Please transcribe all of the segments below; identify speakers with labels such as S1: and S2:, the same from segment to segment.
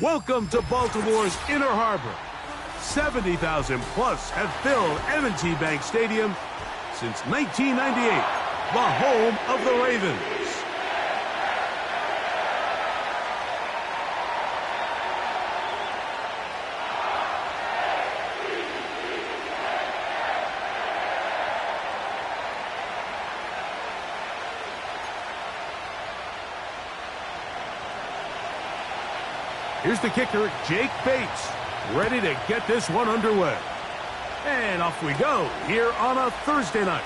S1: Welcome to Baltimore's Inner Harbor. 70,000 plus have filled M&T Bank Stadium since 1998, the home of the Ravens. Here's the kicker, Jake Bates, ready to get this one underway. And off we go here on a Thursday night.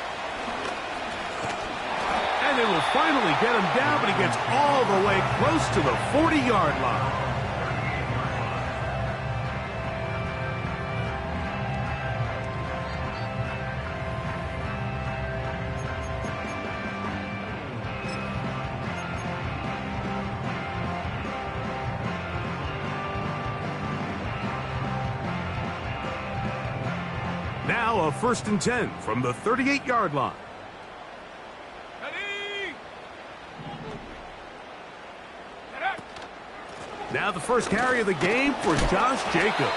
S1: And they will finally get him down, but he gets all the way close to the 40-yard line. Now a 1st and 10 from the 38-yard line. Now the first carry of the game for Josh Jacobs.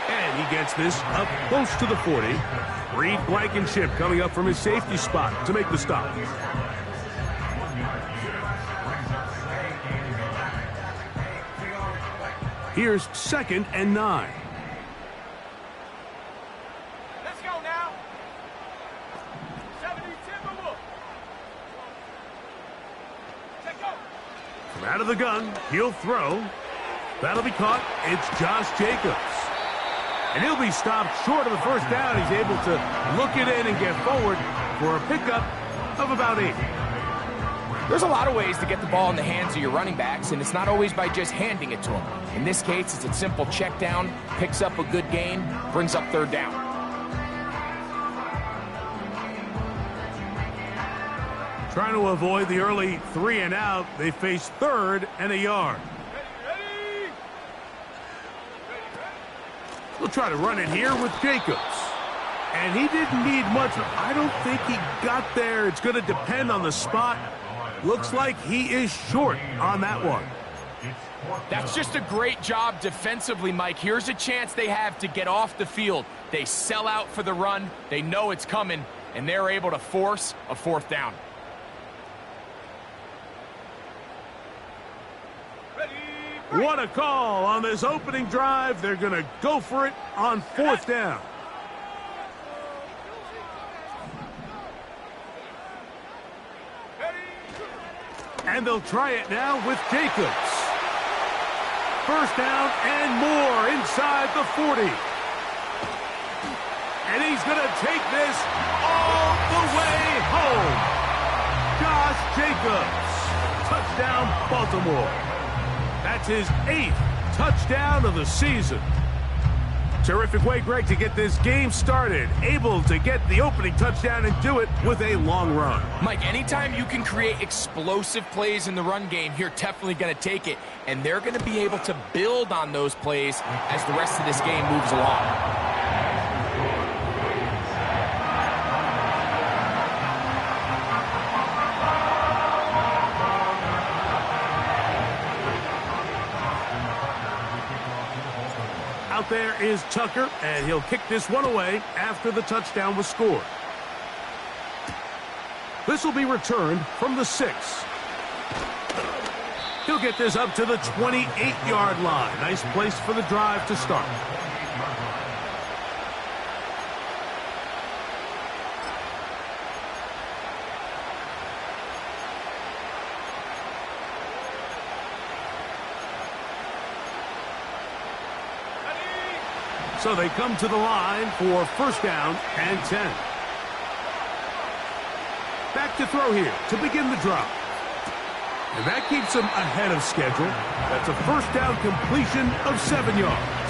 S1: And he gets this up close to the 40. Reed Blankenship coming up from his safety spot to make the stop. Here's 2nd and 9. Out of the gun, he'll throw. That'll be caught. It's Josh Jacobs. And he'll be stopped short of the first down. He's able to look it in and get forward for a pickup of about 8.
S2: There's a lot of ways to get the ball in the hands of your running backs, and it's not always by just handing it to them. In this case, it's a simple check down, picks up a good gain, brings up 3rd down.
S1: Trying to avoid the early 3 and out, they face 3rd and a yard. We'll try to run it here with Jacobs. And he didn't need much. I don't think he got there. It's going to depend on the spot. Looks like he is short on that one.
S2: That's just a great job defensively, Mike. Here's a chance they have to get off the field. They sell out for the run. They know it's coming, and they're able to force a 4th down.
S1: What a call on this opening drive. They're going to go for it on 4th down. And they'll try it now with Jacobs. 1st down and more inside the 40. And he's going to take this all the way home. Josh Jacobs. Touchdown, Baltimore. That's his 8th touchdown of the season. Terrific way, Greg, to get this game started. Able to get the opening touchdown and do it with a long run.
S2: Mike, anytime you can create explosive plays in the run game, you're definitely going to take it. And they're going to be able to build on those plays as the rest of this game moves along.
S1: Out there is Tucker, and he'll kick this one away after the touchdown was scored. This will be returned from the 6. He'll get this up to the 28-yard line. Nice place for the drive to start. So they come to the line for 1st down and 10. Back to throw here to begin the drive. And that keeps them ahead of schedule. That's a 1st down completion of 7 yards.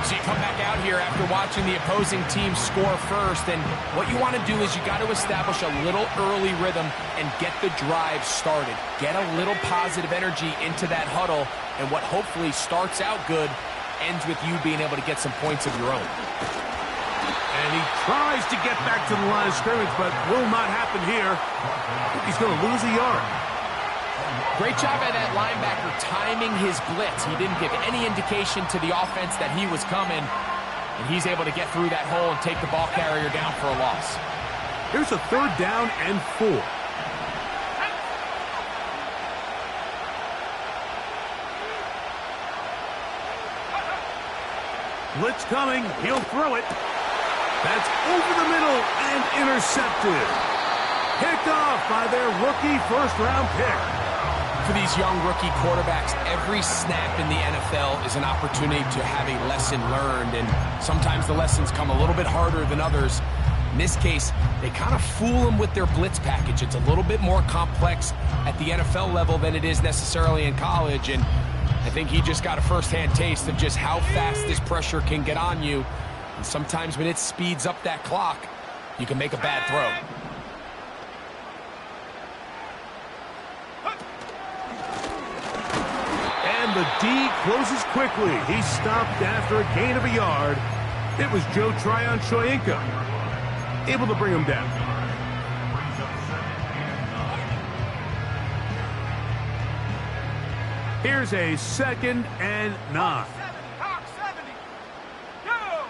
S2: So you come back out here after watching the opposing team score first, and what you want to do is you got to establish a little early rhythm and get the drive started. Get a little positive energy into that huddle, and what hopefully starts out good ends with you being able to get some points of your own.
S1: And he tries to get back to the line of scrimmage, but will not happen here. I think he's going to lose a yard.
S2: Great job by that linebacker timing his blitz. He didn't give any indication to the offense that he was coming, and he's able to get through that hole and take the ball carrier down for a loss.
S1: Here's a 3rd down and 4. Blitz coming. He'll throw it. That's over the middle and intercepted. Picked off by their rookie first-round pick.
S2: For these young rookie quarterbacks, every snap in the NFL is an opportunity to have a lesson learned, and sometimes the lessons come a little bit harder than others. In this case, they kind of fool them with their blitz package. It's a little bit more complex at the NFL level than it is necessarily in college, and I think he just got a first-hand taste of just how fast this pressure can get on you. And sometimes when it speeds up that clock, you can make a bad throw.
S1: And the D closes quickly. He stopped after a gain of a yard. It was Joe Tryon-Shoyinka able to bring him down. Here's a 2nd and 9.
S3: Hawk 70. Go!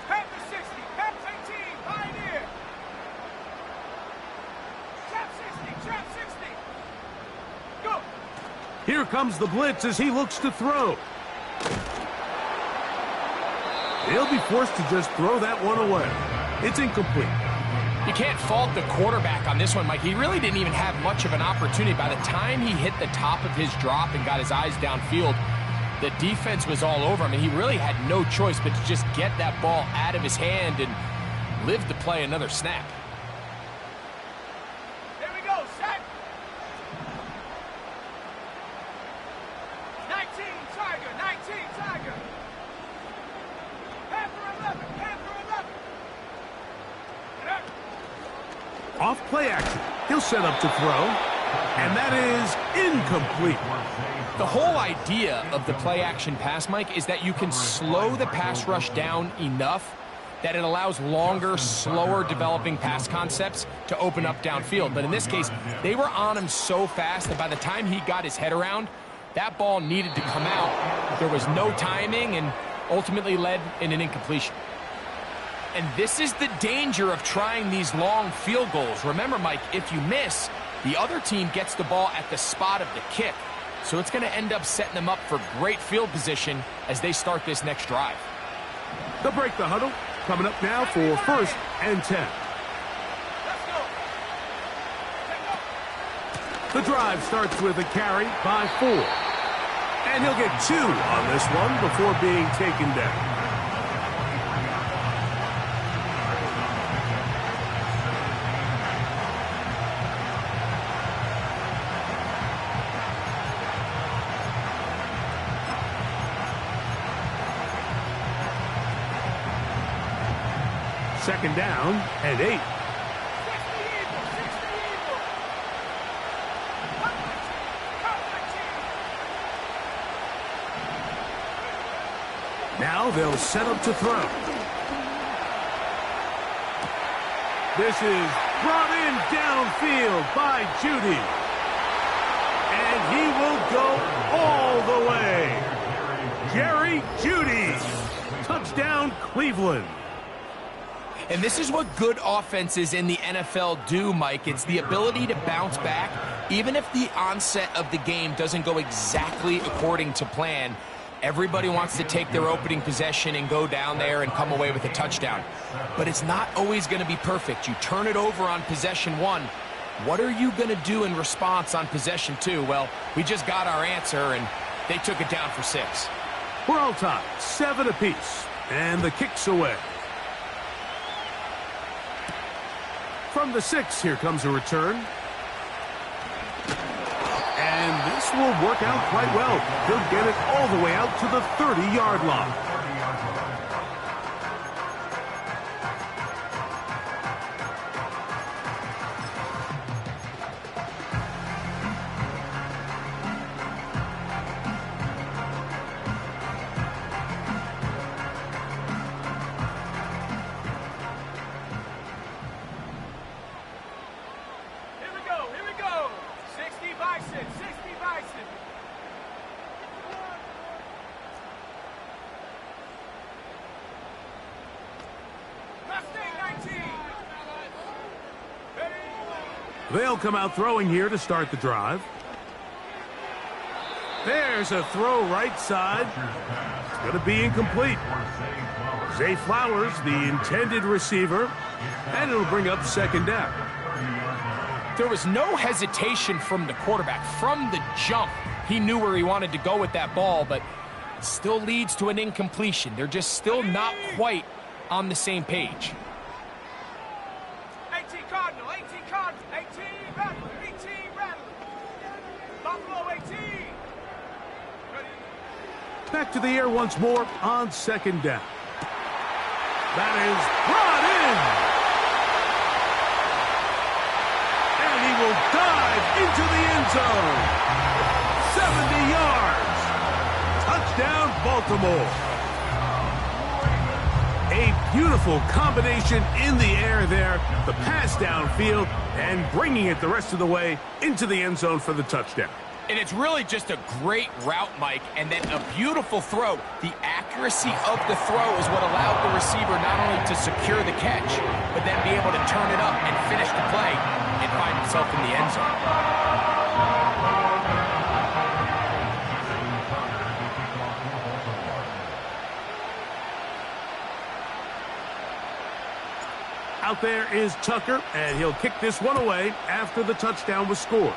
S3: Panther 60. Panther 18. Pioneer. Trap 60. Trap 60. Go!
S1: Here comes the blitz as he looks to throw. He'll be forced to just throw that one away. It's incomplete.
S2: You can't fault the quarterback on this one, Mike. He really didn't even have much of an opportunity. By the time he hit the top of his drop and got his eyes downfield, the defense was all over him, and he really had no choice but to just get that ball out of his hand and live to play another snap.
S3: Here we go. Set. 19 Tiger. 19 Tiger. Panther 11. Panther 11. Get up.
S1: Off play action. He'll set up to throw. And that is incomplete.
S2: The whole idea of the play action pass, Mike, is that you can slow the pass rush down enough that it allows longer, slower developing pass concepts to open up downfield. But in this case, they were on him so fast that by the time he got his head around, that ball needed to come out. There was no timing and ultimately led in an incompletion. And this is the danger of trying these long field goals. Remember, Mike, if you miss, the other team gets the ball at the spot of the kick. So it's going to end up setting them up for great field position as they start this next drive.
S1: They'll break the huddle. Coming up now for 1st and 10.
S3: Let's go.
S1: The drive starts with a carry by 4. And he'll get 2 on this one before being taken down. Second down and 8.
S3: 60 Eagle. 60 Eagle. Top 19.
S1: Now they'll set up to throw. This is brought in downfield by Judy. And he will go all the way. Jerry Judy. Touchdown, Cleveland.
S2: And this is what good offenses in the NFL do, Mike. It's the ability to bounce back, even if the onset of the game doesn't go exactly according to plan. Everybody wants to take their opening possession and go down there and come away with a touchdown. But it's not always going to be perfect. You turn it over on possession 1. What are you going to do in response on possession 2? Well, we just got our answer, and they took it down for 6.
S1: We're all tied, 7 apiece. And the kick's away. From the 6, here comes a return. And this will work out quite well. He'll get it all the way out to the 30-yard line.
S3: Here we go. Here we go.
S1: They'll come out throwing here to start the drive. There's a throw right side. It's going to be incomplete. Zay Flowers, the intended receiver, and it'll bring up second down.
S2: There was no hesitation from the quarterback. From the jump, he knew where he wanted to go with that ball, but it still leads to an incompletion. They're just still not quite on the same page.
S3: 18 Cardinal, 18 Cardinal, 18 Rattle, 18 Rattle. Buffalo 18.
S1: Back to the air once more on second down. That is brought in. And he will dive into the end zone. 70 yards. Touchdown, Baltimore. A beautiful combination in the air there. The pass downfield and bringing it the rest of the way into the end zone for the touchdown.
S2: And it's really just a great route, Mike, and then a beautiful throw. The accuracy of the throw is what allowed the receiver not only to secure the catch, but then be able to turn it up and finish the play and find himself in the end zone.
S1: Out there is Tucker, and he'll kick this one away after the touchdown was scored.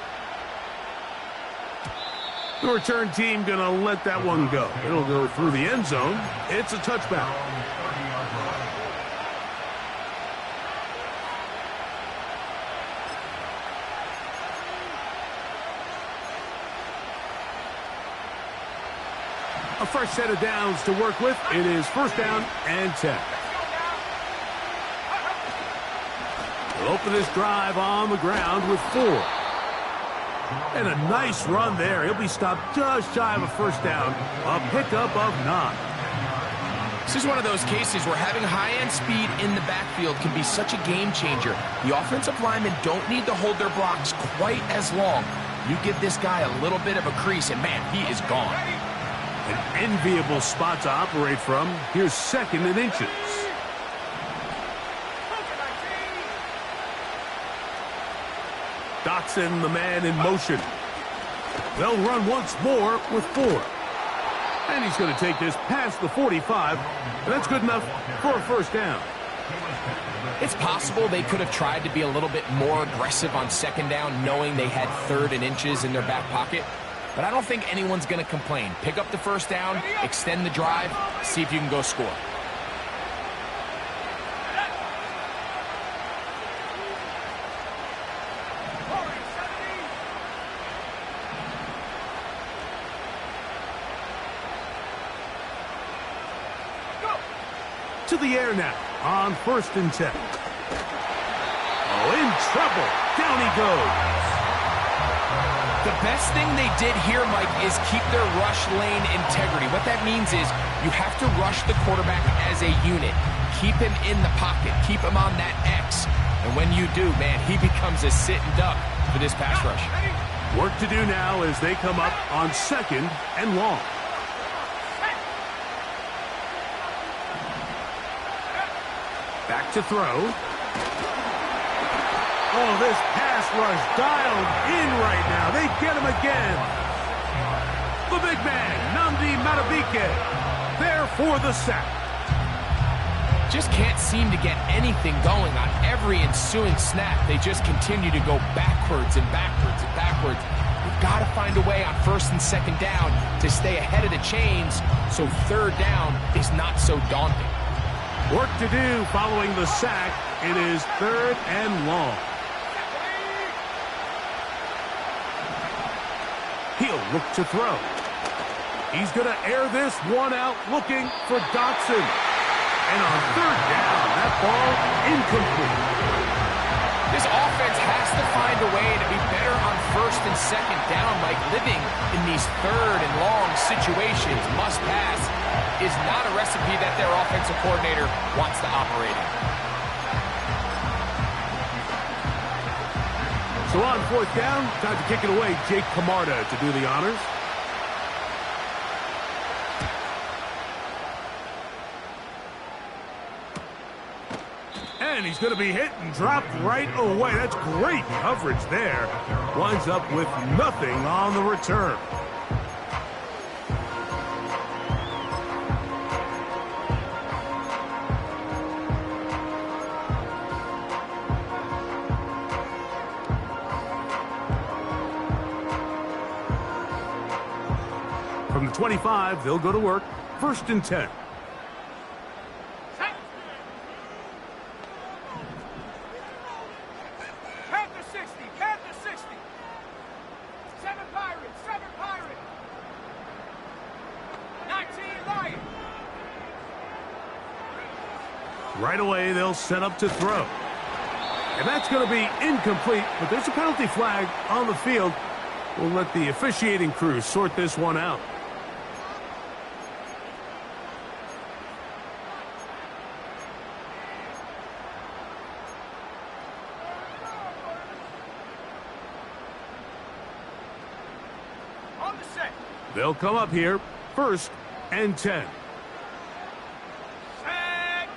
S1: The return team going to let that one go. It'll go through the end zone. It's a touchback. A fresh set of downs to work with. It is first down and 10. We'll open this drive on the ground with 4. And a nice run there. He'll be stopped just shy of a first down. A pickup of 9.
S2: This is one of those cases where having high-end speed in the backfield can be such a game changer. The offensive linemen don't need to hold their blocks quite as long. You give this guy a little bit of a crease, and man, he is gone.
S1: An enviable spot to operate from. Here's second and inches. Dotson, the man in motion. They'll run once more with 4. And he's going to take this past the 45. And that's good enough for a first down.
S2: It's possible they could have tried to be a little bit more aggressive on second down, knowing they had third and inches in their back pocket. But I don't think anyone's going to complain. Pick up the first down, extend the drive, see if you can go score.
S1: To the air now on first and 10. Oh, in trouble. Down he goes.
S2: The best thing they did here, Mike, is keep their rush lane integrity. What that means is you have to rush the quarterback as a unit. Keep him in the pocket. Keep him on that X. And when you do, man, he becomes a sitting duck for this pass rush.
S1: Work to do now as they come up on second and long. Back to throw. Oh, this pass rush dialed in right now. They get him again. The big man, Nnamdi Madubuike, there for the sack.
S2: Just can't seem to get anything going on every ensuing snap. They just continue to go backwards and backwards and backwards. You've got to find a way on first and second down to stay ahead of the chains so third down is not so daunting.
S1: Work to do following the sack. It is third and long. He'll look to throw. He's going to air this one out looking for Dotson. And on third down, that ball incomplete.
S2: This offense has to find a way to be better on first and second down, Mike. Living in these third and long situations, must pass, is not a recipe that their offensive coordinator wants to operate in.
S1: So on fourth down, time to kick it away. Jake Camarda to do the honors. And And he's going to be hit and dropped right away. That's great coverage there. Winds up with nothing on the return. From the 25, they'll go to work. 1st and 10.
S3: Panther 60, Panther 60. 7 Pirates, 7 Pirates. 19 Lion.
S1: Right away, they'll set up to throw. And that's going to be incomplete, but there's a penalty flag on the field. We'll let the officiating crew sort this one out.
S3: On the set.
S1: They'll come up here. 1st and 10.
S3: Set.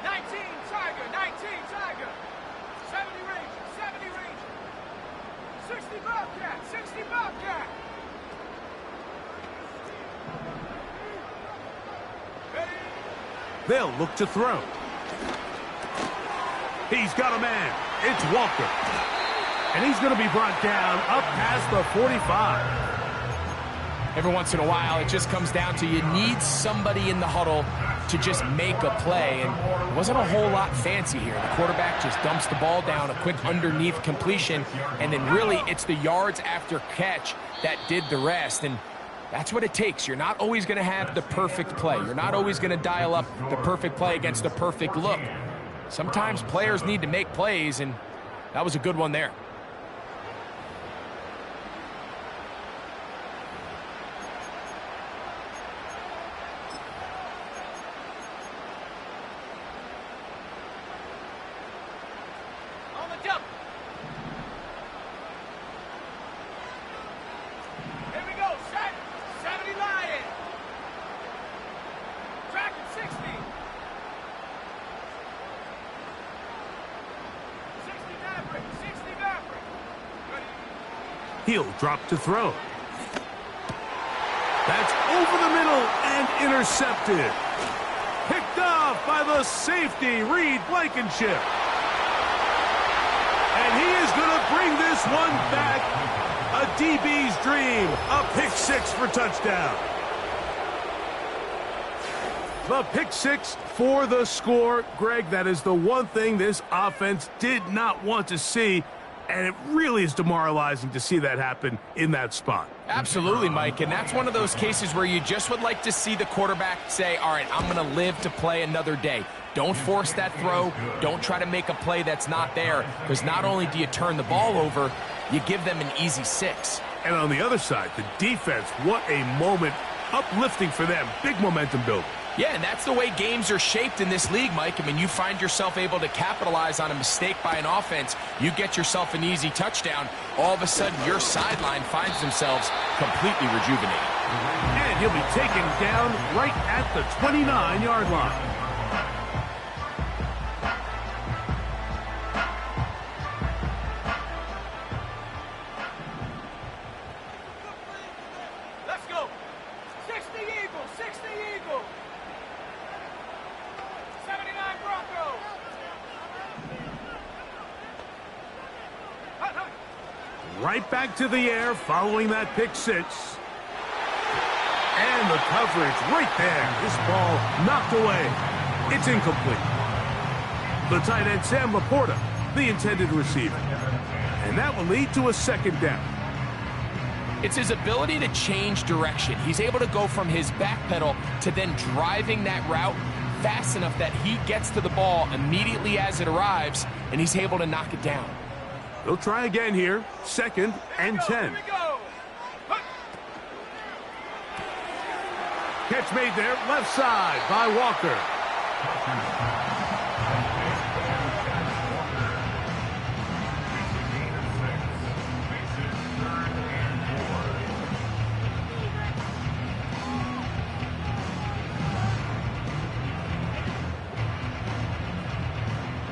S3: 19 Tiger, 19 Tiger. 70 Ranger, 70 Ranger. 60 Bobcat, 60 Bobcat. Ready?
S1: They'll look to throw. He's got a man. It's Walker. And he's going to be brought down up past the 45.
S2: Every once in a while, it just comes down to you need somebody in the huddle to just make a play, and it wasn't a whole lot fancy here. The quarterback just dumps the ball down, a quick underneath completion, and then really it's the yards after catch that did the rest, and that's what it takes. You're not always going to have the perfect play. You're not always going to dial up the perfect play against the perfect look. Sometimes players need to make plays, and that was a good one there.
S3: Here we go, set. 70 Lion. Track at 60. 60 Maverick, 60 Maverick. Ready?
S1: He'll drop to throw. That's over the middle and intercepted. Picked off by the safety, Reed Blankenship. And he is going to bring this one back. A DB's dream. A pick 6 for touchdown. The pick 6 for the score. Greg, that is the one thing this offense did not want to see. And it really is demoralizing to see that happen in that spot.
S2: Absolutely, Mike, and that's one of those cases where you just would like to see the quarterback say, all right, I'm going to live to play another day. Don't force that throw. Don't try to make a play that's not there, because not only do you turn the ball over, you give them an easy 6.
S1: And on the other side, the defense, what a moment. Uplifting for them. Big momentum build.
S2: Yeah, and that's the way games are shaped in this league, Mike. I mean, you find yourself able to capitalize on a mistake by an offense. You get yourself an easy touchdown. All of a sudden, your sideline finds themselves completely rejuvenated.
S1: And he'll be taken down right at the 29-yard line.
S3: Let's go. 60 Eagle, 60 Eagle. 79 Bronco. Hut, hut.
S1: Right back to the air following that pick 6. And the coverage right there. This ball knocked away. It's incomplete. The tight end, Sam Laporta, the intended receiver. And that will lead to a 2nd down.
S2: It's his ability to change direction. He's able to go from his back pedal to then driving that route fast enough that he gets to the ball immediately as it arrives, and he's able to knock it down.
S1: They'll try again here. 2nd and 10.
S3: Here we go. Hut.
S1: Catch made there, left side by Walker.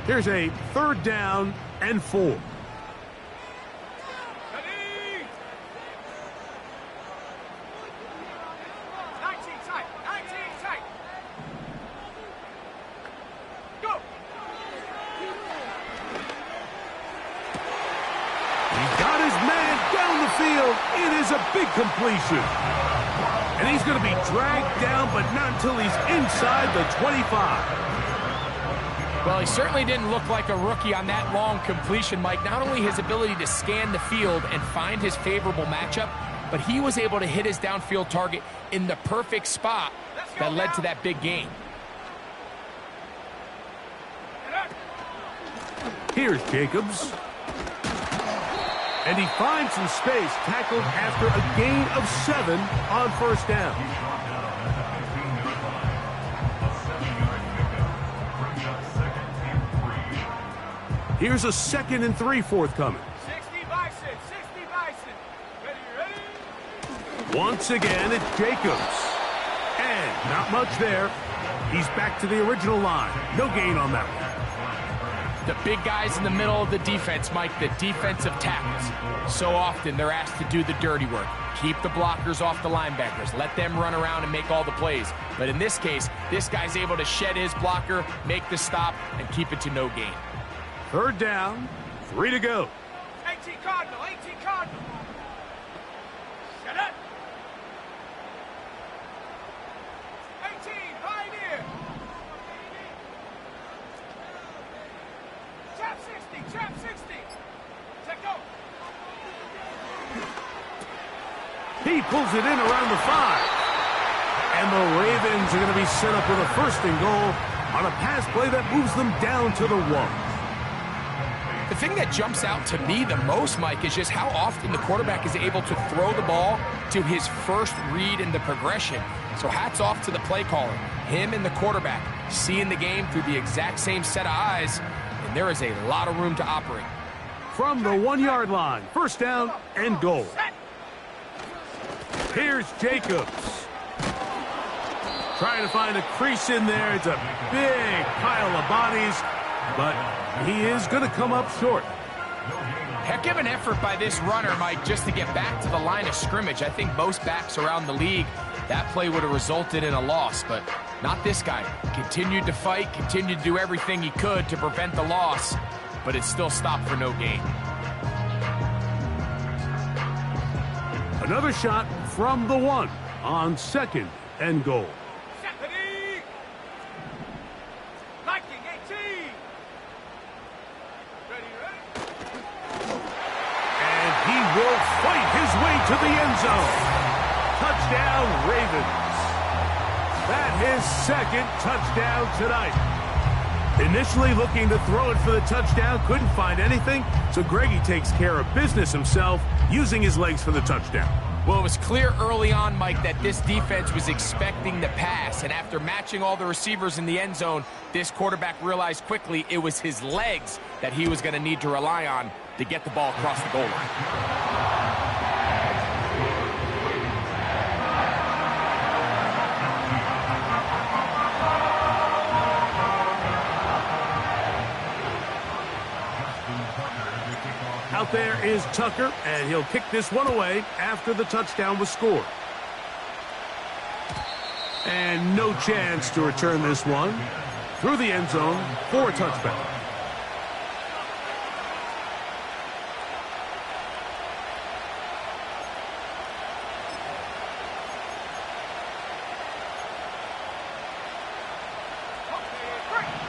S1: Here's a 3rd down and 4.
S3: Ready? 19 tight. 19 tight. Go.
S1: He got his man down the field. It is a big completion. And he's going to be dragged down, but not until he's inside the 25.
S2: Well, he certainly didn't look like a rookie on that long completion, Mike. Not only his ability to scan the field and find his favorable matchup, but he was able to hit his downfield target in the perfect spot that led to that big gain.
S1: Here's Jacobs. And he finds some space, tackled after a gain of 7 on 1st down. Here's a 2nd and 3 forthcoming.
S3: 60 Bison. 60 Bison. Ready, ready?
S1: Once again, it's Jacobs. And not much there. He's back to the original line. No gain on that one.
S2: The big guys in the middle of the defense, Mike, the defensive tackles. So often they're asked to do the dirty work. Keep the blockers off the linebackers. Let them run around and make all the plays. But in this case, this guy's able to shed his blocker, make the stop, and keep it to no gain.
S1: 3rd down, 3 to go.
S3: 18 Cardinal. 18 Cardinal. Shut up. 18 Pioneer. Trap 60. Trap 60. Check go.
S1: He pulls it in around the 5. And the Ravens are going to be set up with a 1st and goal on a pass play that moves them down to the 1.
S2: The thing that jumps out to me the most, Mike, is just how often the quarterback is able to throw the ball to his first read in the progression. So hats off to the play caller. Him and the quarterback seeing the game through the exact same set of eyes, and there is a lot of room to operate.
S1: From the 1-yard line, 1st down and goal. Here's Jacobs. Trying to find a crease in there. It's a big pile of bodies, but he is going to come up short.
S2: Heck of an effort by this runner, Mike, just to get back to the line of scrimmage. I think most backs around the league, that play would have resulted in a loss, but not this guy. Continued to fight, continued to do everything he could to prevent the loss, but it still stopped for no gain.
S1: Another shot from the 1 on 2nd and goal.
S3: Stephanie. Viking 18. Ready, ready?
S1: And he will fight his way to the end zone. Touchdown, Ravens. That his 2nd touchdown tonight. Initially looking to throw it for the touchdown, couldn't find anything, so Greggy takes care of business himself, using his legs for the touchdown.
S2: Well, it was clear early on, Mike, that this defense was expecting the pass, and after matching all the receivers in the end zone, this quarterback realized quickly it was his legs that he was going to need to rely on to get the ball across the goal line.
S1: Out there is Tucker, and he'll kick this one away after the touchdown was scored. And no chance to return this one through the end zone for a touchback.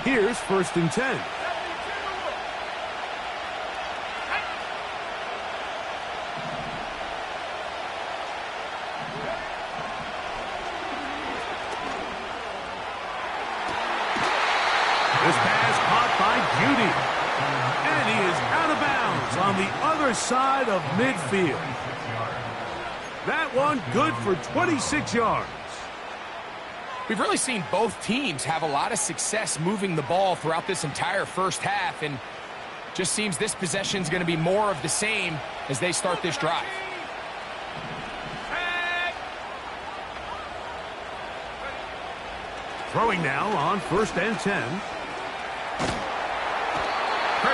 S1: Here's 1st and 10. This pass caught by Judy. And he is out of bounds on the other side of midfield. That one good for 26 yards.
S2: We've really seen both teams have a lot of success moving the ball throughout this entire first half, and just seems this possession is going to be more of the same as they start this drive.
S1: Throwing now on 1st and 10.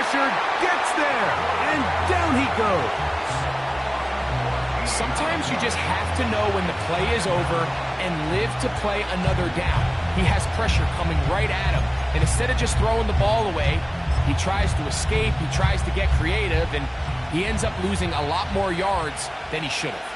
S1: pressure gets there, and down he goes.
S2: Sometimes you just have to know when the play is over and live to play another down. He has pressure coming right at him, and instead of just throwing the ball away, he tries to escape, he tries to get creative, and he ends up losing a lot more yards than he should have.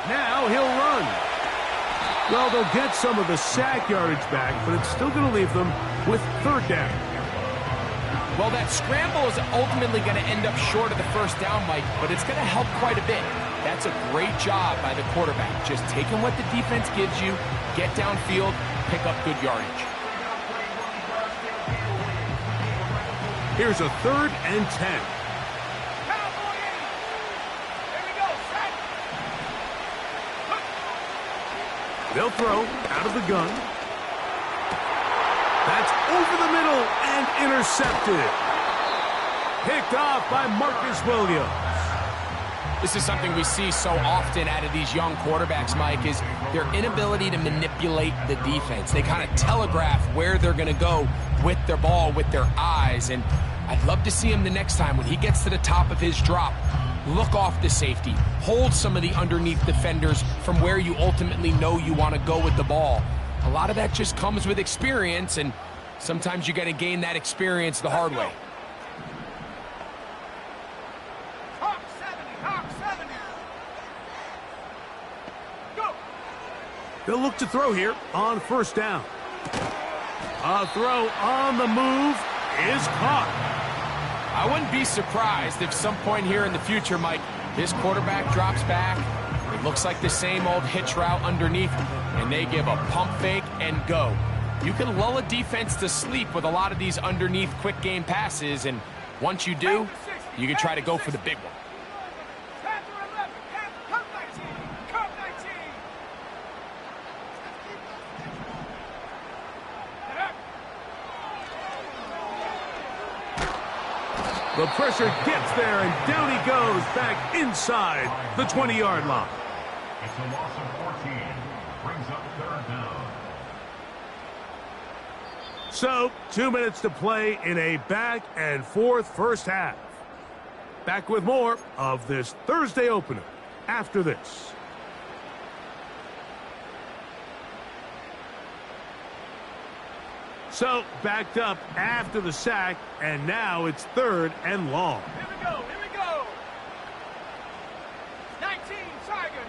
S1: Now he'll run. Well, they'll get some of the sack yardage back, but it's still going to leave them with third down.
S2: Well, that scramble is ultimately going to end up short of the first down, Mike, but it's going to help quite a bit. That's a great job by the quarterback. Just taking what the defense gives you, get downfield, pick up good yardage.
S1: Here's a 3rd and 10. They'll throw out of the gun. That's over the middle and intercepted. Picked off by Marcus Williams.
S2: This is something we see so often out of these young quarterbacks, Mike, is their inability to manipulate the defense. They kind of telegraph where they're going to go with their ball, with their eyes. And I'd love to see him the next time when he gets to the top of his drop. Look off the safety. Hold some of the underneath defenders from where you ultimately know you want to go with the ball. A lot of that just comes with experience, and sometimes you got to gain that experience the hard way.
S3: Hawk 70. Go.
S1: They'll look to throw here on first down. A throw on the move is caught.
S2: I wouldn't be surprised if some point here in the future, Mike, this quarterback drops back. It looks like the same old hitch route underneath, and they give a pump fake and go. You can lull a defense to sleep with a lot of these underneath quick game passes, and once you do, you can try to go for the big one.
S1: The pressure gets there, and down he goes back inside the 20-yard line.
S4: It's a loss of 14. Brings up 3rd down.
S1: So, 2 minutes to play in a back-and-forth first half. Back with more of this Thursday opener after this. So, backed up after the sack, and now it's 3rd and long.
S3: Here we go. 19 Tiger.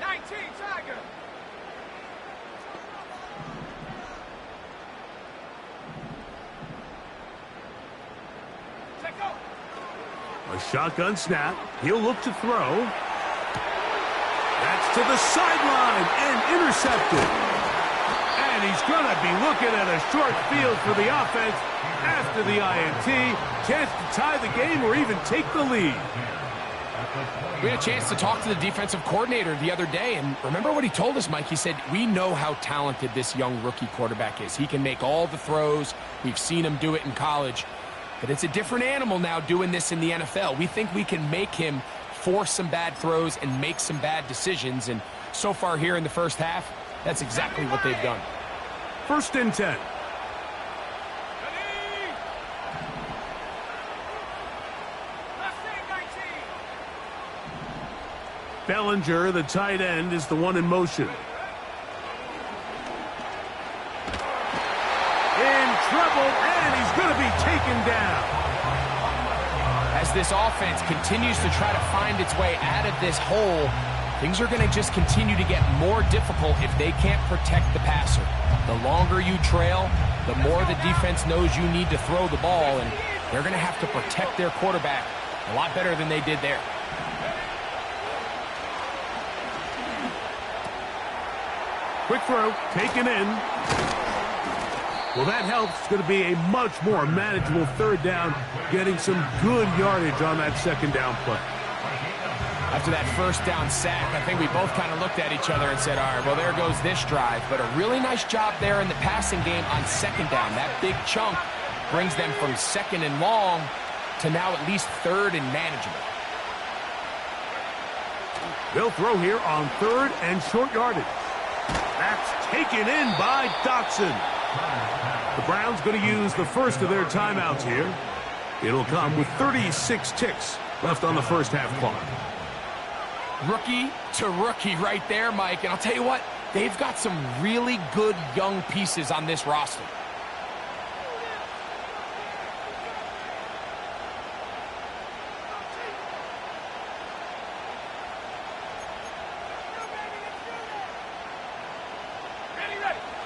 S3: Check go.
S1: A shotgun snap. He'll look to throw. That's to the sideline and intercepted. And he's going to be looking at a short field for the offense after the INT. Chance to tie the game or even take the lead.
S2: We had a chance to talk to the defensive coordinator the other day, and remember what he told us, Mike? He said, we know how talented this young rookie quarterback is. He can make all the throws. We've seen him do it in college. But it's a different animal now doing this in the NFL. We think we can make him force some bad throws and make some bad decisions. And so far here in the first half, that's exactly what they've done.
S1: 1st and 10. Bellinger, the tight end, is the one in motion. In trouble, and he's going to be taken down.
S2: As this offense continues to try to find its way out of this hole, things are going to just continue to get more difficult if they can't protect the passer. The longer you trail, the more the defense knows you need to throw the ball, and they're going to have to protect their quarterback a lot better than they did there.
S1: Quick throw, taken in. Well, that helps. It's going to be a much more manageable 3rd down, getting some good yardage on that 2nd down play.
S2: After that first down sack, I think we both kind of looked at each other and said, all right, well, there goes this drive. But a really nice job there in the passing game on 2nd down. That big chunk brings them from 2nd and long to now at least 3rd and manageable.
S1: They'll throw here on 3rd and short yardage. That's taken in by Dotson. The Browns going to use the first of their timeouts here. It'll come with 36 ticks left on the first half clock.
S2: Rookie to rookie right there, Mike. And I'll tell you what, they've got some really good young pieces on this roster.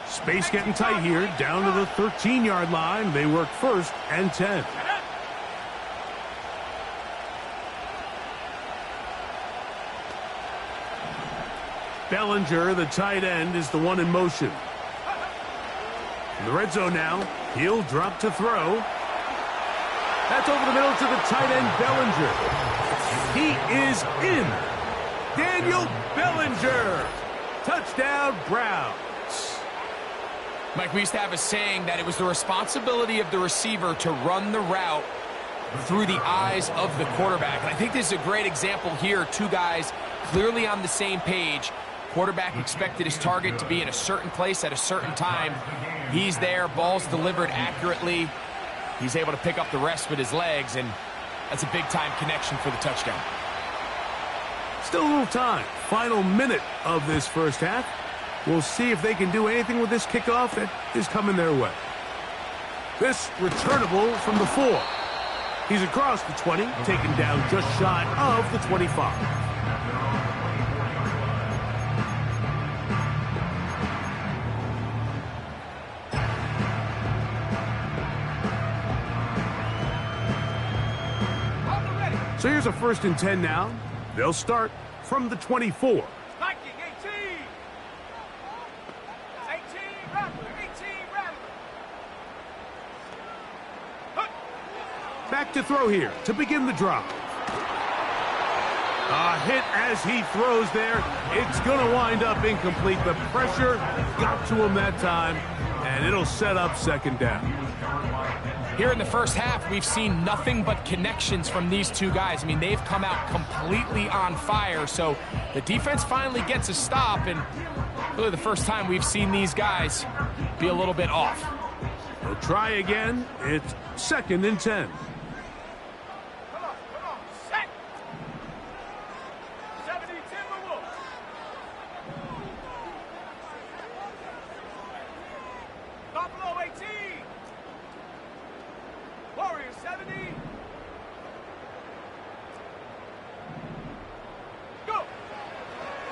S1: Space getting tight here, down to the 13-yard line. They work 1st and 10. Bellinger, the tight end, is the one in motion. In the red zone now, he'll drop to throw. That's over the middle to the tight end, Bellinger. He is in. Daniel Bellinger. Touchdown, Browns.
S2: Mike, we used to have a saying that it was the responsibility of the receiver to run the route through the eyes of the quarterback. And I think this is a great example here. Two guys clearly on the same page. Quarterback expected his target to be in a certain place at a certain time. He's there, ball's delivered accurately. He's able to pick up the rest with his legs, and that's a big-time connection for the touchdown.
S1: Still a little time. Final minute of this first half. We'll see if they can do anything with this kickoff that is coming their way. This returnable from the 4. He's across the 20, taken down just shy of the 25. So here's a 1st and 10 now. They'll start from the 24. Back to throw here to begin the drive. A hit as he throws there. It's going to wind up incomplete. The pressure got to him that time, and it'll set up 2nd down.
S2: Here in the first half, we've seen nothing but connections from these two guys. I mean, they've come out completely on fire, so the defense finally gets a stop, and really the first time we've seen these guys be a little bit off.
S1: They'll try again. It's 2nd and 10.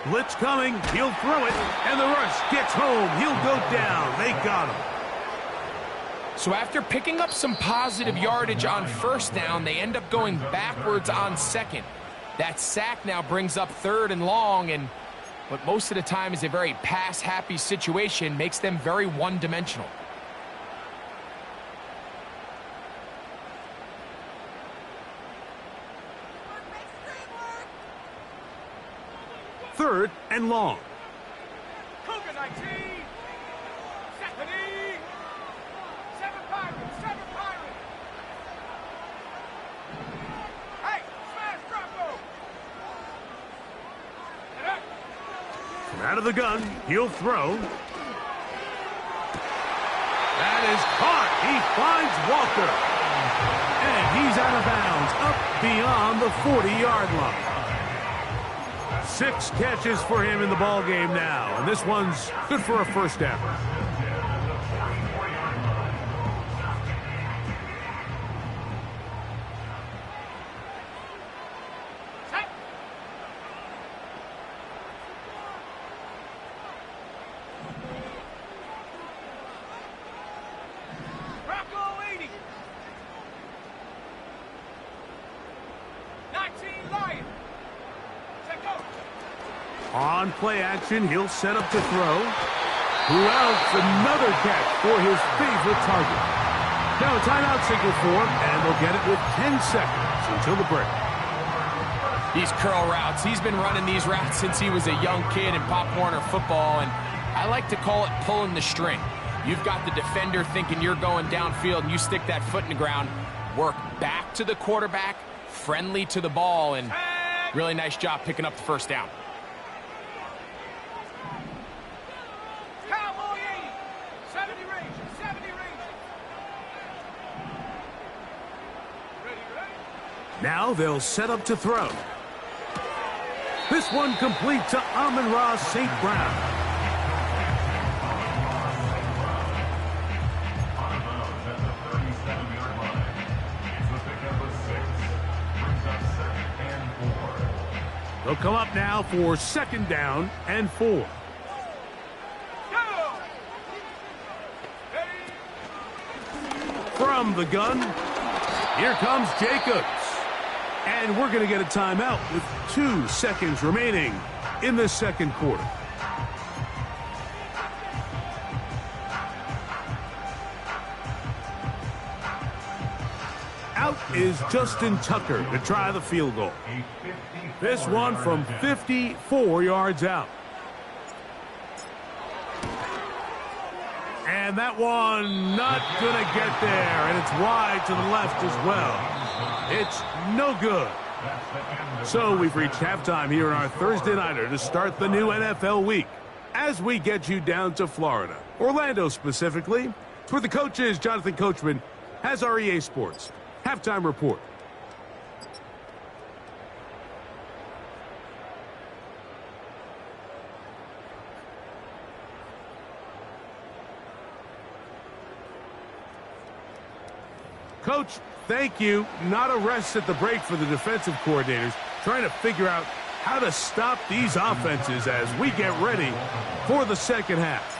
S1: Blitz coming, he'll throw it, and the rush gets home. He'll go down. They got him.
S2: So after picking up some positive yardage on 1st down, they end up going backwards on 2nd. That sack now brings up 3rd and long, and what most of the time is a very pass-happy situation makes them very one-dimensional.
S1: Third and long.
S3: Cougar 19. Stephanie. 7 Pirates. 7 Pirates. Hey, smash Bronco.
S1: From out of the gun, he'll throw. That is caught. He finds Walker. And he's out of bounds, up beyond the 40-yard line. 6 catches for him in the ball game now, and this one's good for a 1st down.
S3: Bronco 80. 19 Lions.
S1: On play action, he'll set up to throw. Who else? Another catch for his favorite target. Now a timeout signal for him, and they'll get it with 10 seconds until the break.
S2: These curl routes, he's been running these routes since he was a young kid in Pop Warner football, and I like to call it pulling the string. You've got the defender thinking you're going downfield, and you stick that foot in the ground, work back to the quarterback, friendly to the ball, and really nice job picking up the 1st down.
S1: Now they'll set up to throw. This one complete to Amon-Ra St. Brown.
S4: On the bounds at the 37-yard line. It's the pickup of 6. Brings up 2nd and 4.
S1: They'll come up now for 2nd down and 4. From the gun, here comes Jacobs. And we're going to get a timeout with 2 seconds remaining in the 2nd quarter. Out is Justin Tucker to try the field goal. This one from 54 yards out. And that one not going to get there, and it's wide to the left as well. It's no good. So we've reached halftime here in our Thursday Nighter to start the new NFL week. As we get you down to Florida, Orlando specifically, it's where the coach is. Jonathan Coachman has our EA Sports Halftime Report. Coach, thank you. Not a rest at the break for the defensive coordinators, trying to figure out how to stop these offenses as we get ready for the 2nd half.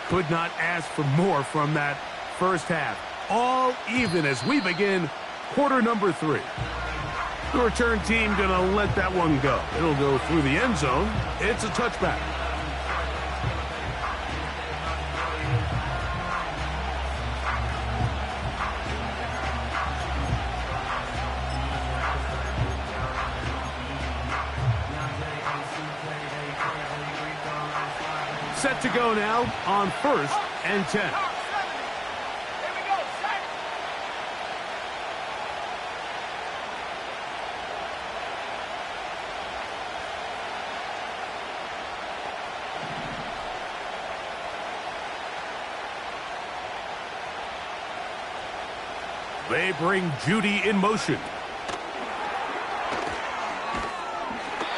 S1: Could not ask for more from that first half. All even as we begin quarter number 3. The return team going to let that one go. It'll go through the end zone. It's a touchback. Set to go now on 1st and 10.
S3: Here we go, set.
S1: They bring Judy in motion.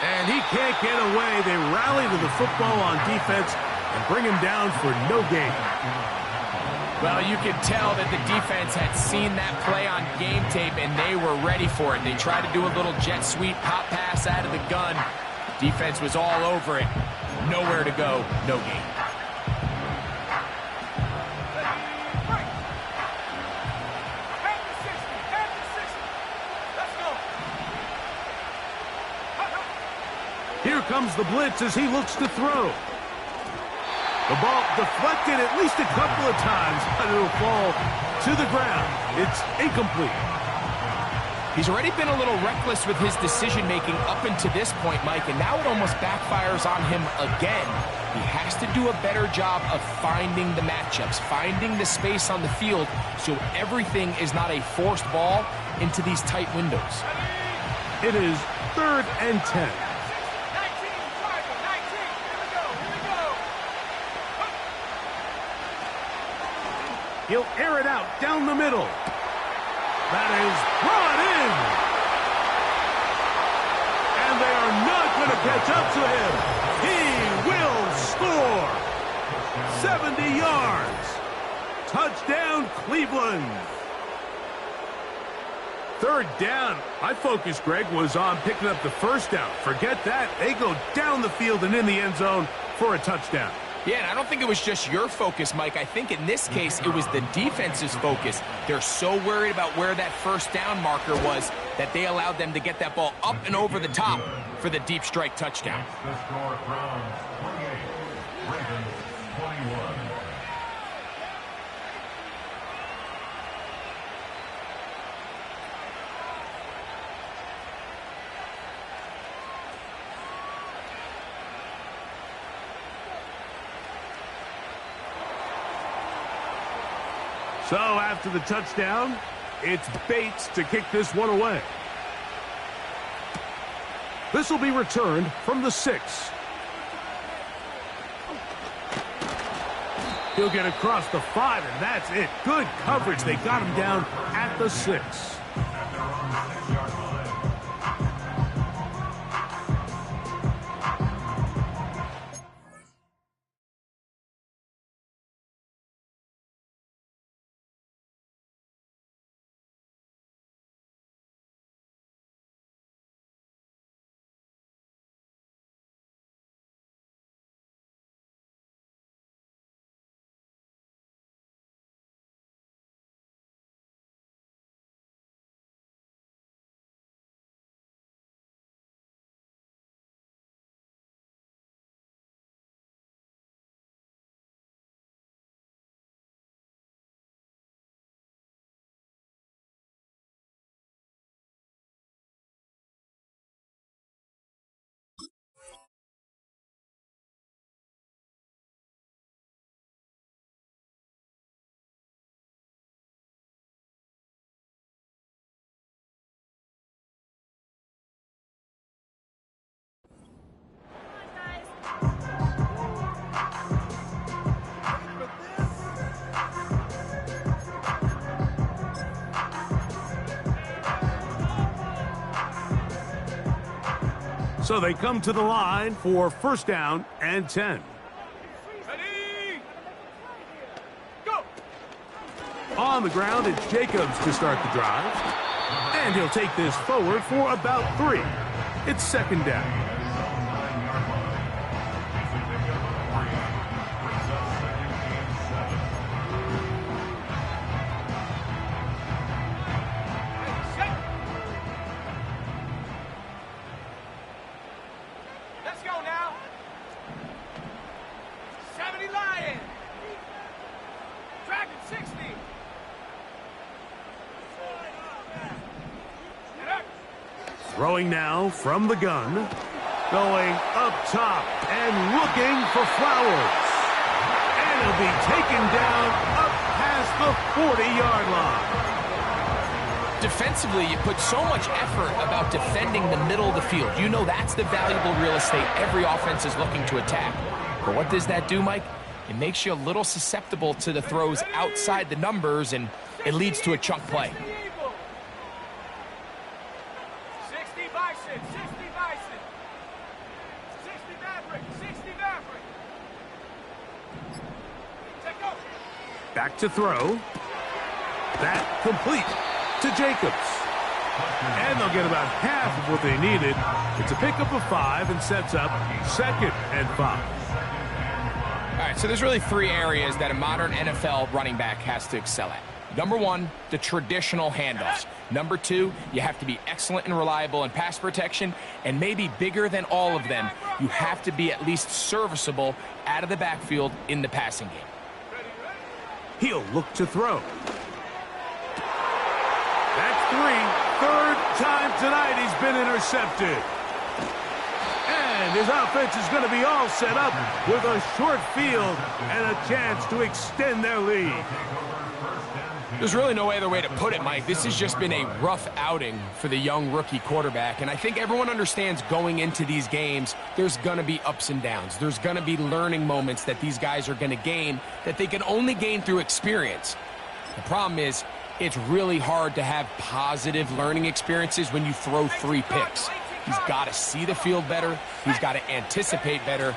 S1: And he can't get away. They rally to the football on defense and bring him down for no gain.
S2: Well, you could tell that the defense had seen that play on game tape, and they were ready for it. They tried to do a little jet sweep pop pass out of the gun. Defense was all over it. Nowhere to go, no gain.
S1: Here comes the blitz as he looks to throw. The ball deflected at least a couple of times, but it'll fall to the ground. It's incomplete.
S2: He's already been a little reckless with his decision-making up until this point, Mike, and now it almost backfires on him again. He has to do a better job of finding the matchups, finding the space on the field, so everything is not a forced ball into these tight windows.
S1: It is 3rd and 10. He'll air it out down the middle. That is brought in. And they are not going to catch up to him. He will score. 70 yards. Touchdown, Cleveland. 3rd down. My focus, Greg, was on picking up the 1st down. Forget that. They go down the field and in the end zone for a touchdown.
S2: Yeah, and I don't think it was just your focus, Mike. I think in this case, it was the defense's focus. They're so worried about where that 1st down marker was that they allowed them to get that ball up and over the top for the deep strike touchdown.
S4: The score, Browns 28, Ravens 21.
S1: So after the touchdown, it's Bates to kick this one away. This will be returned from the 6. He'll get across the 5, and that's it. Good coverage. They got him down at the 6.
S4: At their own 6-yard line.
S1: So they come to the line for first down and 10.
S3: Ready? Go!
S1: On the ground, it's Jacobs to start the drive. And he'll take this forward for about 3. It's second down.
S3: Let's go now. 70 Lion. Dragon 60.
S1: Throwing now from the gun. Going up top and looking for Flowers. And he'll be taken down up past the 40-yard line.
S2: Defensively, you put so much effort about defending the middle of the field. You know that's the valuable real estate every offense is looking to attack. But what does that do, Mike? It makes you a little susceptible to the throws outside the numbers, and it leads to a chunk play.
S3: 60 Bison, 60 Bison. 60 Maverick, 60 Maverick. Take go.
S1: Back to throw. That complete to Jacobs. And they'll get about half of what they needed. It's a pickup of 5 and sets up second and 5.
S2: All right, so there's really 3 areas that a modern NFL running back has to excel at. Number 1, the traditional handoffs. Number 2, you have to be excellent and reliable in pass protection. And maybe bigger than all of them, you have to be at least serviceable out of the backfield in the passing game.
S1: He'll look to throw. That's 3. Third time tonight he's been intercepted. And his offense is going to be all set up with a short field and a chance to extend their lead.
S2: There's really no other way to put it, Mike. This has just been a rough outing for the young rookie quarterback. And I think everyone understands going into these games, there's going to be ups and downs. There's going to be learning moments that these guys are going to gain that they can only gain through experience. The problem is, it's really hard to have positive learning experiences when you throw 3 picks. He's got to see the field better. He's got to anticipate better.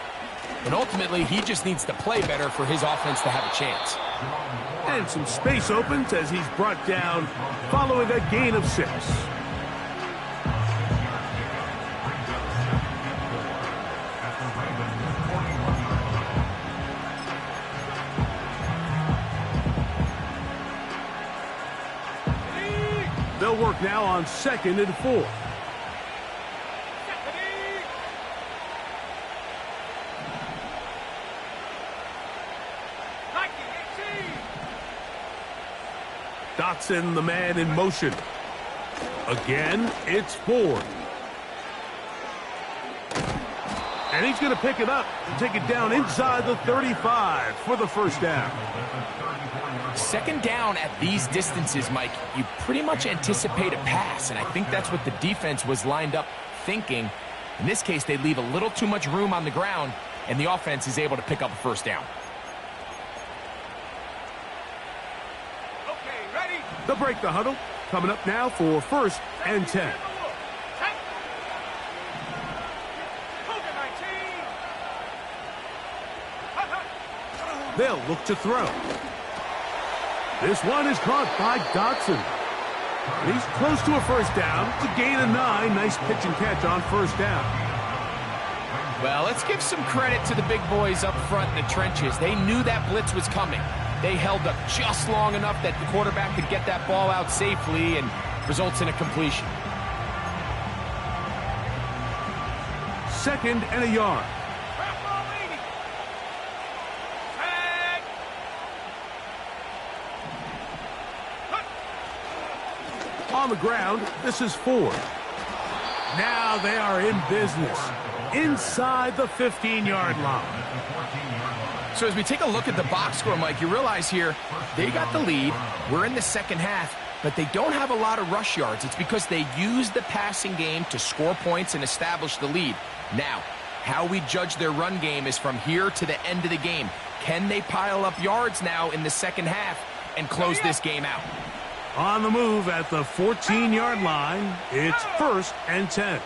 S2: And ultimately, he just needs to play better for his offense to have a chance.
S1: And some space opens as he's brought down following a gain of 6. They'll work now on 2nd and 4. Dotson, the man in motion. Again, it's Ford. And he's going to pick it up and take it down inside the 35 for the first down.
S2: Second down at these distances, Mike, you pretty much anticipate a pass, and I think that's what the defense was lined up thinking. In this case, they leave a little too much room on the ground, and the offense is able to pick up a first down.
S3: Okay, ready?
S1: They'll break the huddle. Coming up now for first and 10. They'll look to throw. This one is caught by Dotson. He's close to a first down. It's a gain of 9. Nice pitch and catch on first down.
S2: Well, let's give some credit to the big boys up front in the trenches. They knew that blitz was coming. They held up just long enough that the quarterback could get that ball out safely and results in a completion.
S1: 2nd and a yard. On the ground, this is Ford. Now they are in business inside the 15-yard line.
S2: So as we take a look at the box score, Mike, you realize here they got the lead. We're in the second half, but they don't have a lot of rush yards. It's because they use the passing game to score points and establish the lead. Now, how we judge their run game is from here to the end of the game. Can they pile up yards now in the second half and close this game out?
S1: On the move at the 14-yard line, it's 1st and 10.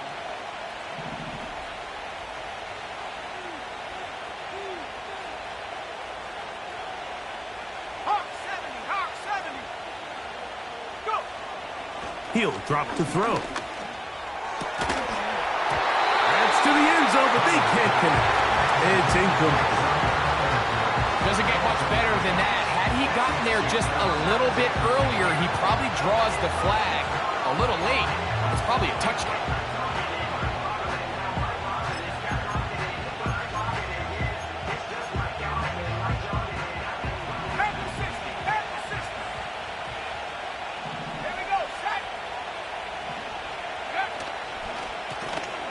S1: He'll drop to throw. That's to the end zone, but they can't connect. It's incomplete.
S2: Doesn't get much better than that. Had he gotten there just a little bit earlier, he probably draws the flag. A little late. It's probably a touchdown.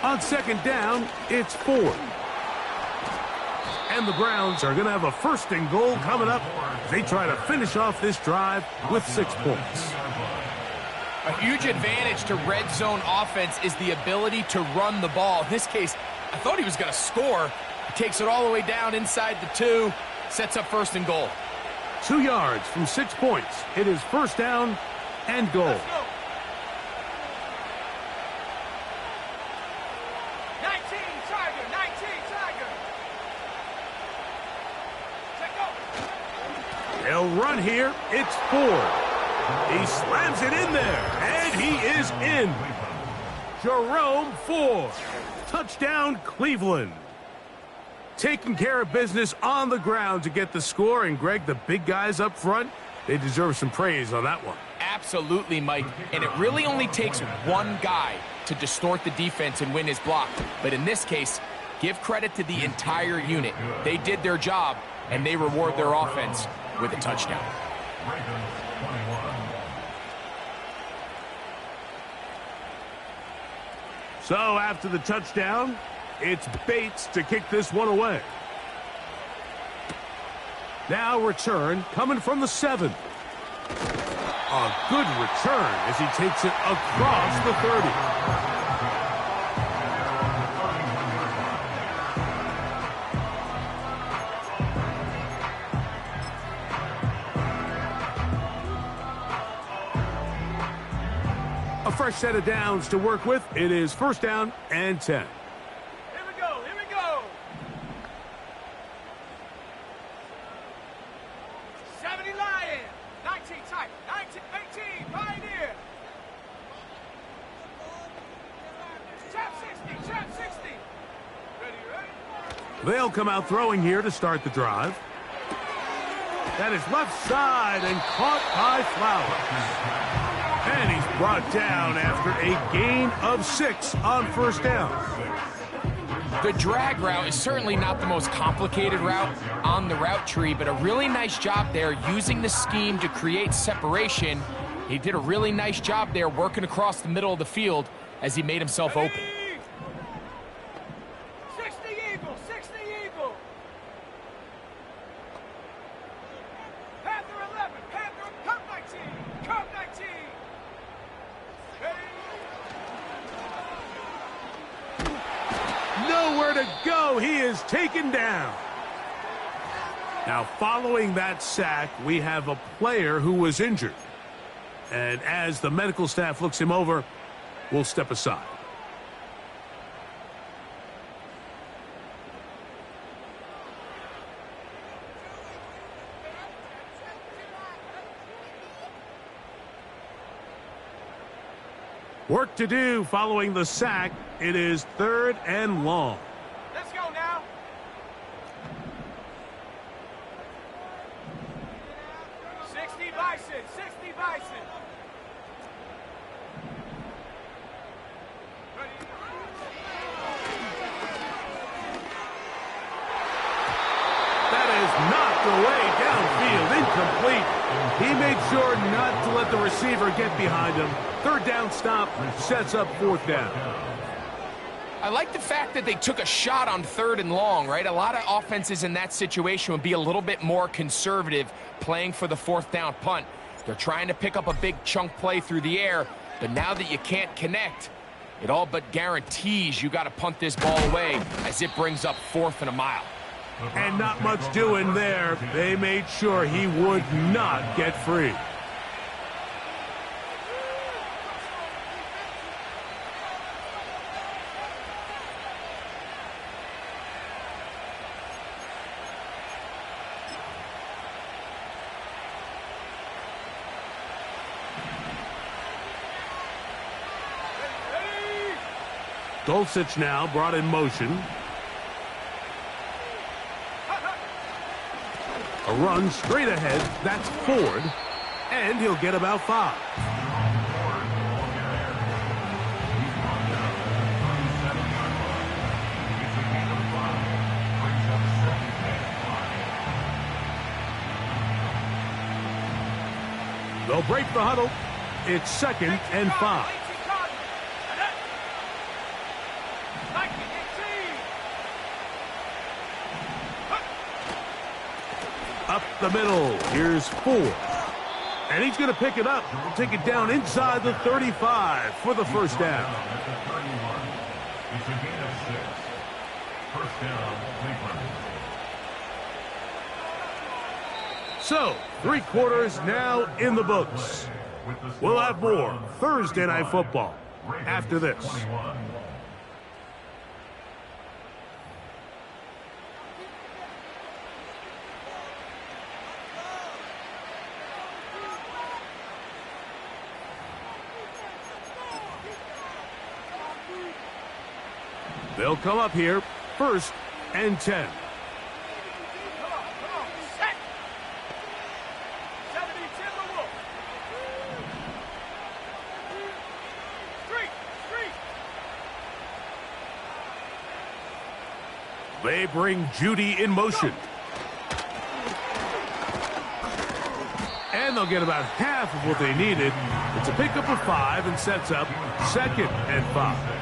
S1: On second down, it's 4. And the Browns are going to have a first and goal coming up. They try to finish off this drive with 6 points.
S2: A huge advantage to red zone offense is the ability to run the ball. In this case, I thought he was going to score. He takes it all the way down inside the 2, sets up first and goal.
S1: 2 yards from 6 points. It is first down and goal.
S3: 19 Tiger, 19 Tiger. Check over.
S1: They'll run here. It's 4. He slams it in there, and he is in. Jerome Ford. Touchdown, Cleveland. Taking care of business on the ground to get the score. And, Greg, the big guys up front, they deserve some praise on that one.
S2: Absolutely, Mike. And it really only takes one guy to distort the defense and win his block. But in this case, give credit to the entire unit. They did their job, and they reward their offense with a touchdown.
S4: Ravens 21.
S1: So after the touchdown, it's Bates to kick this one away. Now return coming from the 7. A good return as he takes it across the 30. A fresh set of downs to work with. It is first down and 10.
S3: Here we go, here we go. 70 Lion, 19 Tiger, 19, 18 Pioneer. Trap 60, trap 60. Ready, ready?
S1: They'll come out throwing here to start the drive. That is left side and caught by Flowers. And he's brought down after a gain of 6 on first down.
S2: The drag route is certainly not the most complicated route on the route tree, but a really nice job there using the scheme to create separation. He did a really nice job there working across the middle of the field as he made himself open.
S3: 60 Eagle, 60 Eagle. Panther 11, Panther, Cup 19, Cup 19.
S1: Nowhere to go. He is taken down. Now, following that sack, we have a player who was injured. And as the medical staff looks him over, we'll step aside. Work to do following the sack. It is third and long.
S3: Let's go now. Bison, 60 Bison.
S1: That is knocked away downfield, incomplete. He made sure not to let the receiver get behind him. Third down stop sets up fourth down.
S2: I like the fact that they took a shot on third and long, right? A lot of offenses in that situation would be a little bit more conservative playing for the fourth down punt. They're trying to pick up a big chunk play through the air, but now that you can't connect, it all but guarantees you got to punt this ball away as it brings up fourth and a mile.
S1: And not much doing there. They made sure he would not get free. Dulcich now brought in motion. A run straight ahead. That's Ford. And he'll get about 5. They'll break the huddle. It's 2nd and 5. Up the middle. Here's Ford. And he's going to pick it up. Take it down inside the 35 for the first down.
S4: It's a gain of 6. First down, Cleveland.
S1: So, 3 quarters now in the books. We'll have more Thursday Night Football after this. They'll come up here, 1st and 10. They bring Judy in motion. And they'll get about half of what they needed. It's a pickup of 5 and sets up 2nd and 5.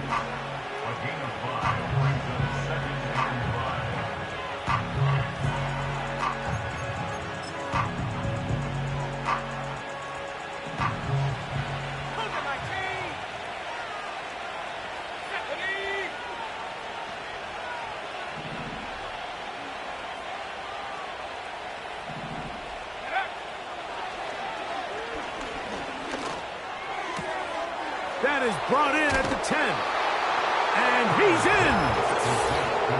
S1: That is brought in at the 10. And he's in.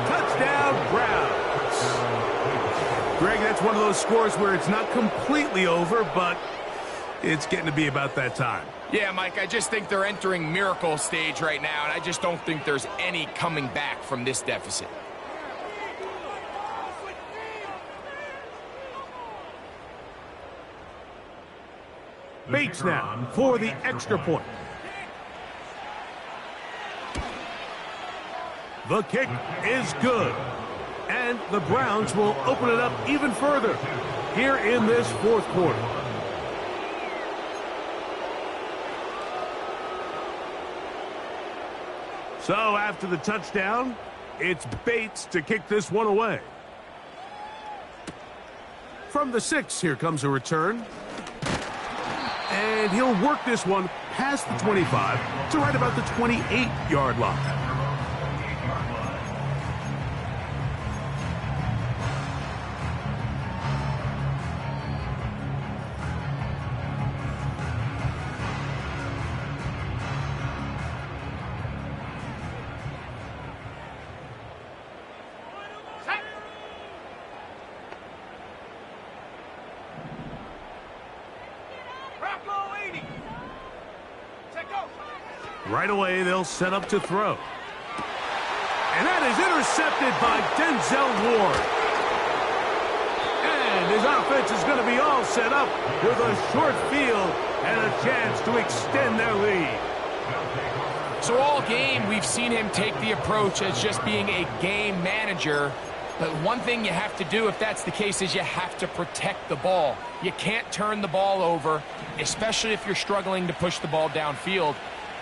S1: Touchdown, Browns. Greg, that's one of those scores where it's not completely over, but it's getting to be about that time.
S2: Yeah, Mike, I just think they're entering miracle stage right now, and I just don't think there's any coming back from this deficit.
S1: Bates now for the extra point. The kick is good. And the Browns will open it up even further here in this 4th quarter. So after the touchdown, it's Bates to kick this one away. From the 6, here comes a return. And he'll work this one past the 25 to right about the 28-yard line. Right away, they'll set up to throw. And that is intercepted by Denzel Ward. And his offense is going to be all set up with a short field and a chance to extend their lead.
S2: So all game, we've seen him take the approach as just being a game manager. But one thing you have to do if that's the case is you have to protect the ball. You can't turn the ball over, especially if you're struggling to push the ball downfield.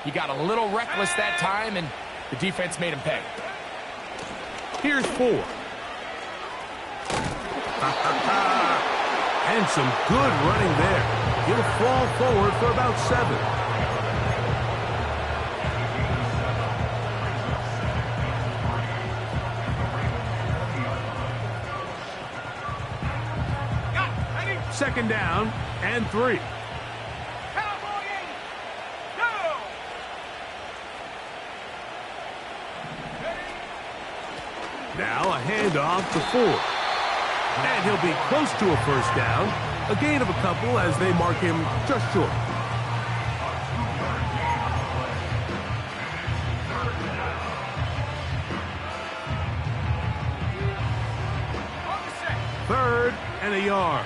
S2: He got a little reckless that time, and the defense made him pay.
S1: Here's 4. And some good running there. He'll fall forward for about 7. Second down and 3. Now a handoff to Ford. And he'll be close to a first down. A gain of a couple as they mark him just short. a yard.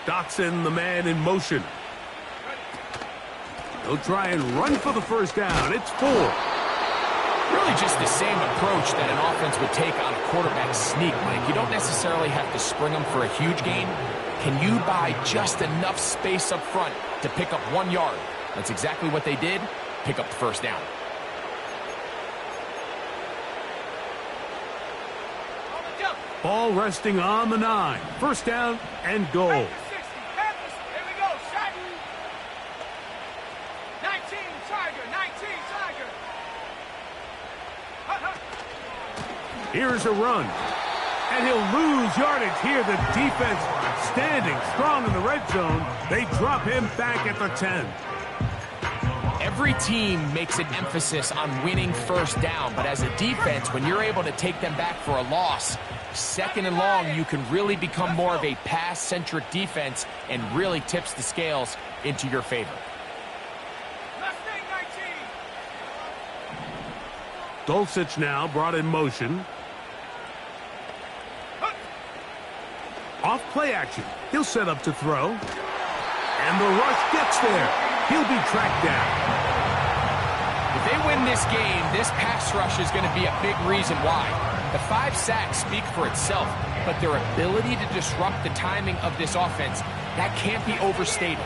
S1: Dotson, the man in motion. He'll try and run for the first down. It's 4.
S2: Really just the same approach that an offense would take on a quarterback sneak, Mike. You don't necessarily have to spring them for a huge gain. Can you buy just enough space up front to pick up 1 yard? That's exactly what they did. Pick up the first down.
S1: Ball resting on the 9. First down and goal. Here's a run. And he'll lose yardage here. The defense standing strong in the red zone. They drop him back at the 10.
S2: Every team makes an emphasis on winning first down, but as a defense, when you're able to take them back for a loss, second and long, you can really become more of a pass-centric defense and really tips the scales into your favor.
S1: Dulcich now brought in motion. Off play action. He'll set up to throw. And the rush gets there. He'll be tracked down.
S2: If they win this game, this pass rush is going to be a big reason why. The 5 sacks speak for itself, but their ability to disrupt the timing of this offense, that can't be overstated.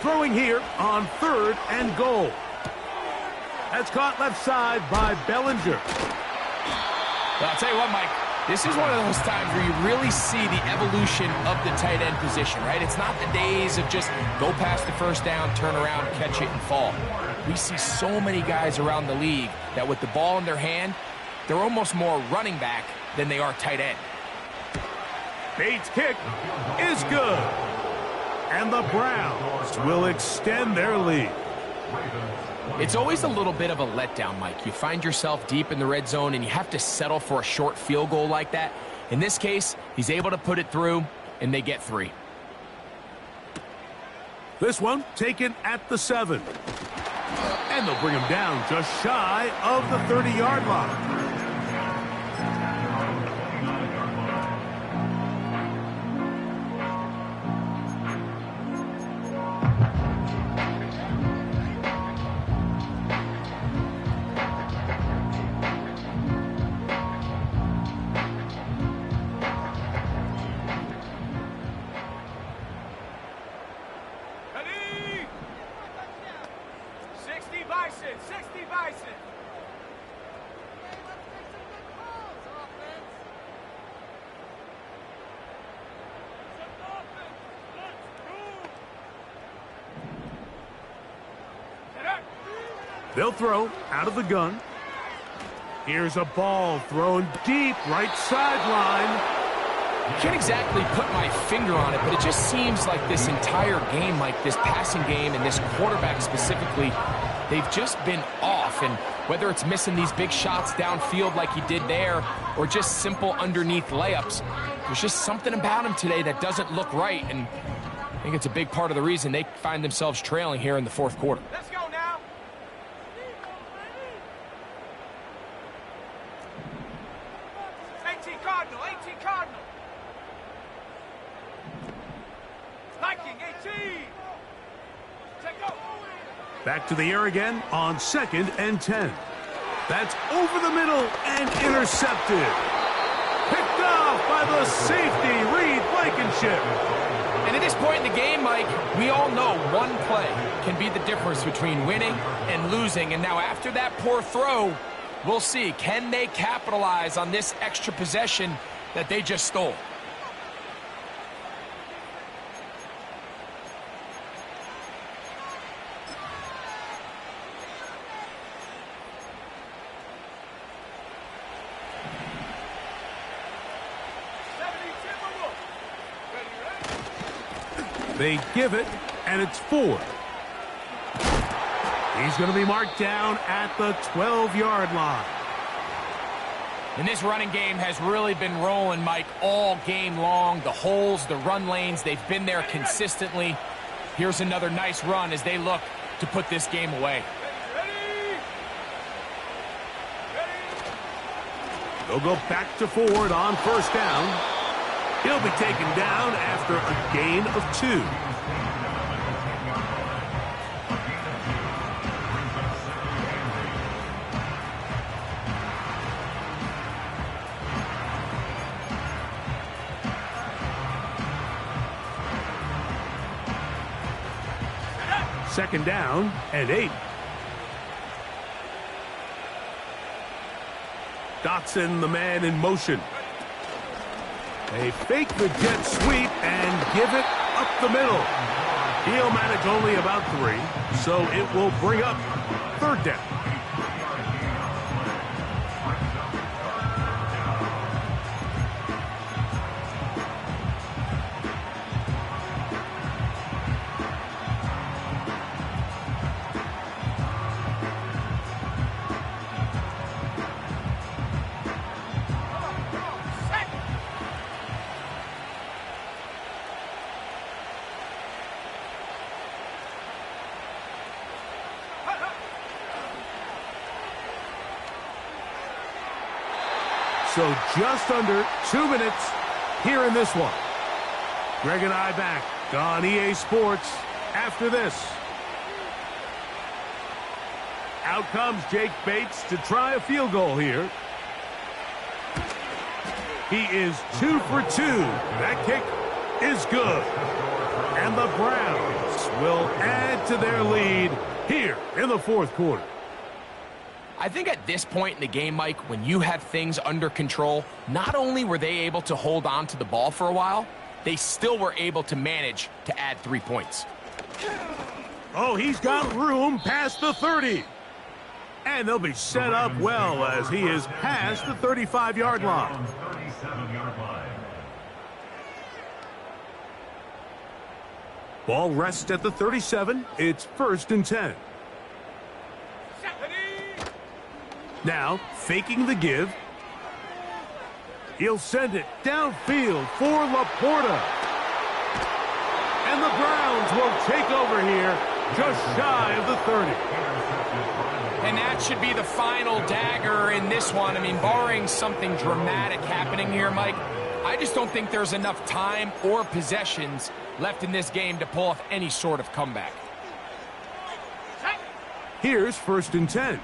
S1: Throwing here on 3rd and goal. That's caught left side by Bellinger.
S2: Well, I'll tell you what, Mike, this is one of those times where you really see the evolution of the tight end position, right? It's not the days of just go past the first down, turn around, catch it, and fall. We see so many guys around the league that with the ball in their hand, they're almost more running back than they are tight end.
S1: Bates' kick is good. And the Browns will extend their lead.
S2: It's always a little bit of a letdown, Mike. You find yourself deep in the red zone and you have to settle for a short field goal like that. In this case, he's able to put it through, and they get 3.
S1: This one taken at the 7. And they'll bring him down just shy of the 30-yard line. They'll throw out of the gun. Here's a ball thrown deep right sideline.
S2: Can't exactly put my finger on it, but it just seems like this entire game, like this passing game and this quarterback specifically, they've just been off. And whether it's missing these big shots downfield like he did there or just simple underneath layups, there's just something about him today that doesn't look right. And I think it's a big part of the reason they find themselves trailing here in the 4th quarter.
S3: Let's go now. 18 Cardinal, 18 Cardinal. Viking, 18. Take go.
S1: Back to the air again on 2nd and 10. That's over the middle and intercepted. Picked off by the safety, Reed Blankenship.
S2: And at this point in the game, Mike, we all know one play can be the difference between winning and losing. And now after that poor throw, we'll see, can they capitalize on this extra possession that they just stole?
S1: They give it, and it's 4. He's going to be marked down at the 12-yard line.
S2: And this running game has really been rolling, Mike, all game long. The holes, the run lanes, they've been there consistently. Here's another nice run as they look to put this game away.
S1: They'll go back to forward on first down. He'll be taken down after a gain of 2. Second down and 8. Dotson, the man in motion. They fake the jet sweep and give it up the middle. He'll manage only about 3, so it will bring up third down. So just under 2 minutes here in this one. Greg and I back on EA Sports after this. Out comes Jake Bates to try a field goal here. He is 2 for 2. That kick is good. And the Browns will add to their lead here in the fourth quarter.
S2: I think at this point in the game, Mike, when you have things under control, not only were they able to hold on to the ball for a while, they still were able to manage to add 3 points.
S1: Oh, he's got room past the 30. And they'll be set up well as he is past the 35-yard line.
S4: 37-yard line.
S1: Ball rests at the 37. It's 1st and 10. Now, faking the give. He'll send it downfield for Laporta. And the Browns will take over here just shy of the 30.
S2: And that should be the final dagger in this one. I mean, barring something dramatic happening here, Mike, I just don't think there's enough time or possessions left in this game to pull off any sort of comeback.
S1: Here's 1st and 10.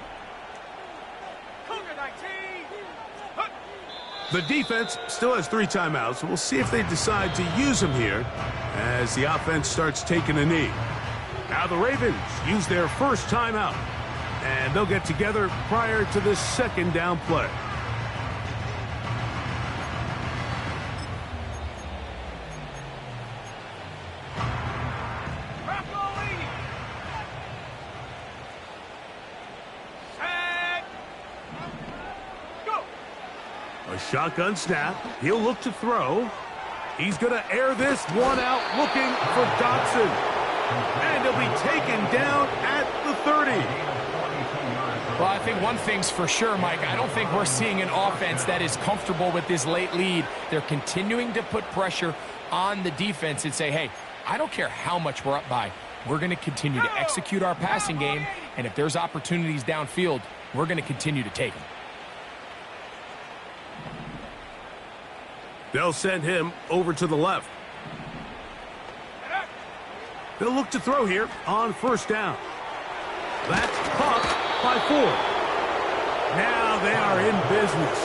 S1: The defense still has 3 timeouts. We'll see if they decide to use them here as the offense starts taking a knee. Now the Ravens use their first timeout, and they'll get together prior to this 2nd down play. A shotgun snap. He'll look to throw. He's going to air this one out looking for Dotson. And he'll be taken down at the 30.
S2: Well, I think one thing's for sure, Mike. I don't think we're seeing an offense that is comfortable with this late lead. They're continuing to put pressure on the defense and say, hey, I don't care how much we're up by. We're going to continue to execute our passing game. And if there's opportunities downfield, we're going to continue to take them.
S1: They'll send him over to the left. They'll look to throw here on 1st down. That's caught by 4. Now they are in business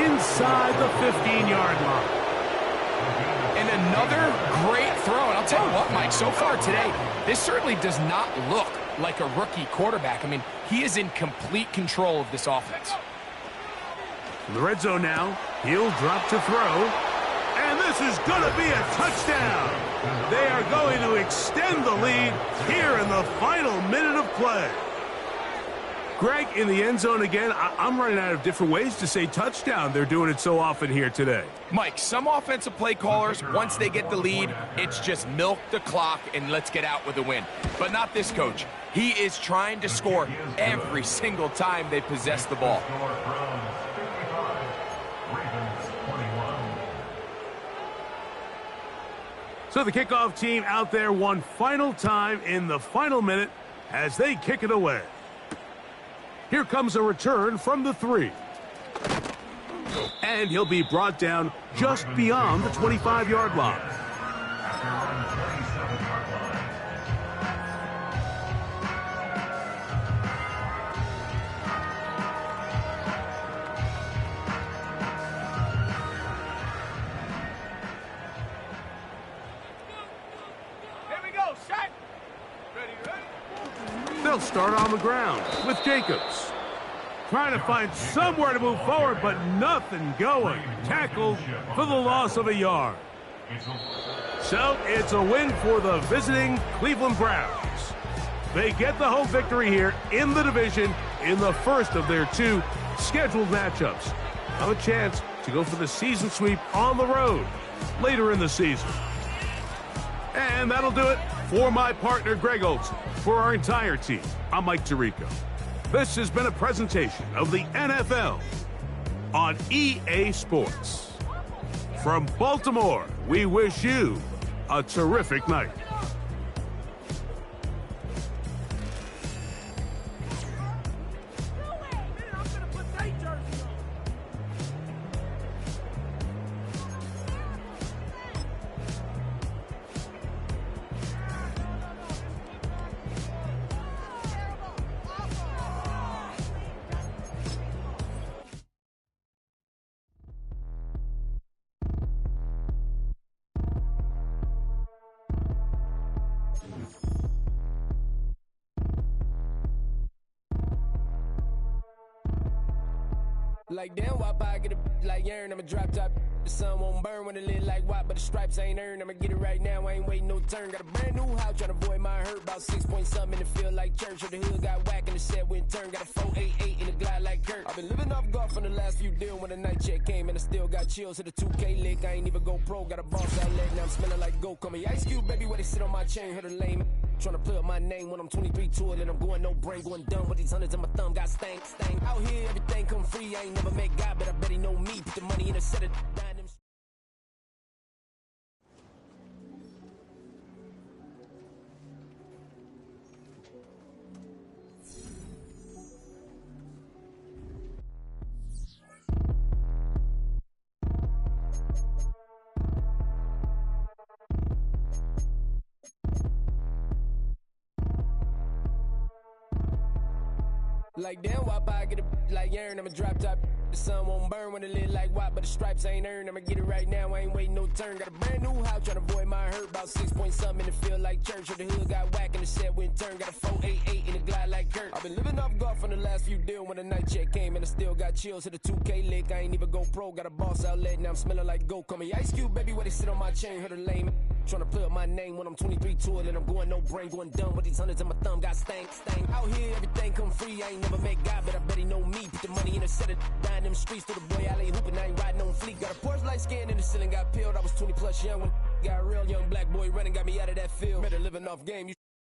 S1: inside the 15-yard line.
S2: And another great throw. And I'll tell you what, Mike, so far today, this certainly does not look like a rookie quarterback. I mean, he is in complete control of this offense.
S1: In the red zone now, he'll drop to throw. And this is going to be a touchdown. They are going to extend the lead here in the final minute of play. Greg, in the end zone again, I'm running out of different ways to say touchdown. They're doing it so often here today.
S2: Mike, some offensive play callers, once they get the lead, it's just milk the clock and let's get out with a win. But not this coach. He is trying to score every single time they possess the ball.
S1: So the kickoff team out there one final time in the final minute as they kick it away. Here comes a return from the 3. And he'll be brought down just beyond the 25-yard line. They'll start on the ground with Jacobs. Trying to find somewhere to move forward, but nothing going. Tackled for the loss of a yard. So it's a win for the visiting Cleveland Browns. They get the home victory here in the division in the first of their 2 scheduled matchups. Have a chance to go for the season sweep on the road later in the season. And that'll do it for my partner, Greg Olson. For our entire team, I'm Mike Tirico. This has been a presentation of the NFL on EA Sports. From Baltimore, we wish you a terrific night.
S5: Like damn, why I get a like urn? I'ma drop top. The sun won't burn when it lit like what, but the stripes ain't earned. I'ma get it right now, I ain't waiting no turn. Got a brand new house, trying to avoid my hurt. About 6 point something in the field like church. Or the hood got whack and the set went turn. Got a 488 in the glide like Kurt. I've been living off golf on the last few deals. When the night check came and I still got chills. Hit a 2K lick, I ain't even go pro. Got a boss outlet, now I'm smelling like gold. Call me Ice Cube, baby, where they sit on my chain. Heard a lame. Trying to play up my name when I'm 23 to it, and I'm going no brain, going dumb with these hundreds in my thumb. Got stank. Out here, everything come free. I ain't never met God, but I bet he know me. Put the money in a set of diamonds. Like damn, why I get a like urn? I'ma drop top. The sun won't burn when it lit like what, but the stripes ain't earned. I'ma get it right now, I ain't waiting no turn. Got a brand new house, trying to avoid my hurt. About 6 point something in the field like church. Or the hood got whack and the set went turn. Got a 488 in the glide like Kurt. I've been living off golf on the last few deals. When the night check came and I still got chills. Hit a 2K lick, I ain't even go pro. Got a boss outlet, now I'm smelling like gold. Call me Ice Cube, baby, where they sit on my chain. Heard a lame. Trying to play up my name when I'm 23 to it, and I'm going no brain, going dumb with these hundreds in my thumb. Got stank. Out here, everything come free. I ain't never met God, but I bet he know me. Put the money in a set of dying them streets to the boy alley hooping. I ain't riding on fleek. Got a Porsche light scan in the ceiling, got peeled. I was 20 plus young when got a real young black boy running, got me out of that field. Better living off game.